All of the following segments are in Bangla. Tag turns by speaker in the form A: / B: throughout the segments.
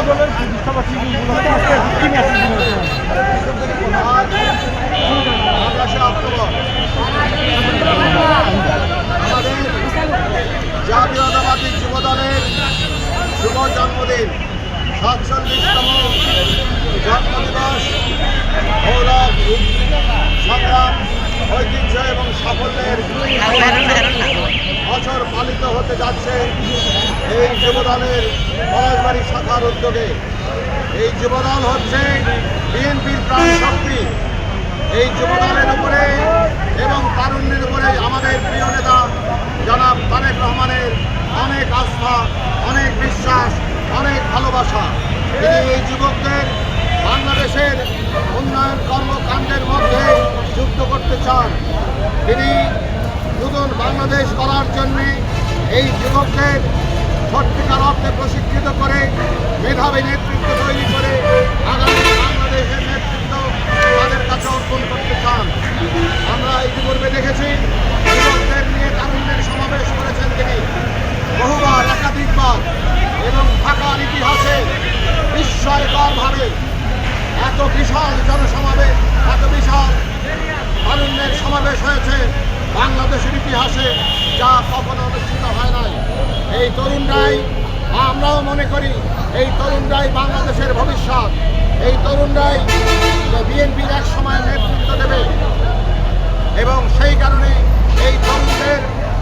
A: দলের প্রতিষ্ঠাবাসী কি মেসেজ দিলেন?
B: 28 অক্টোবর আমাদের জাতীয়তাবাদী যুব দলের শুভ জন্মদিন, 47তম জন্মদিবস গৌরব, সংগ্রাম, ঐতিহ্য এবং সাফল্যের বছর পালিত হতে যাচ্ছে এই যুবদলের পলাশবাড়ি শাখার উদ্যোগে। এই যুবদল হচ্ছে বিএনপির প্রাণ শক্তি। এই যুবদলের উপরে এবং তারুণ্যের উপরে আমাদের প্রিয় নেতা জনাব তারেক রহমানের অনেক আস্থা, অনেক বিশ্বাস, অনেক ভালোবাসা। তিনি এই যুবকদের বাংলাদেশের উন্নয়ন কর্মকাণ্ডের মধ্যে যুক্ত করতে চান। তিনি নতুন বাংলাদেশ করার জন্যে এই যুবকদের সত্যিকার অর্থে প্রশিক্ষিত করে মেধাবী নেতৃত্ব তৈরি করে আগামী বাংলাদেশের নেতৃত্ব তাদের কাছে অর্পণ করতে চান। আমরা ইতিপূর্বে দেখেছি যুবকদের নিয়ে তারুণ্যের সমাবেশ করেছেন তিনি বহুবার, একাধিকবার, এবং ঢাকার ইতিহাসে বিস্ময়করভাবে এত বিশাল জনসমাবেশ, এত বিশাল তারুণ্যের সমাবেশ হয়েছে বাংলাদেশের ইতিহাসে, যা কখনো অনুষ্ঠিত হয় নাই। এই তরুণরাই, আমরাও মনে করি এই তরুণরাই বাংলাদেশের ভবিষ্যৎ। এই তরুণরাই বিএনপির এক সময় নেতৃত্ব দেবে এবং সেই কারণে এই তরুণদের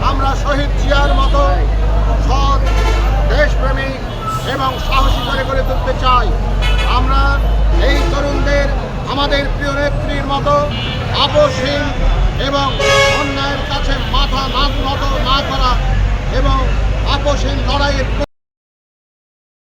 B: আমরা শহীদ জিয়ার মতো সৎ, দেশপ্রেমিক এবং সাহসী করে গড়ে তুলতে চাই। আমরা এই তরুণদের আমাদের প্রিয় নেত্রীর মতো আপোষহীন এবং অন্যায়ের কাছে মাথা নত না করা এবং আপোষহীন লড়াইয়ের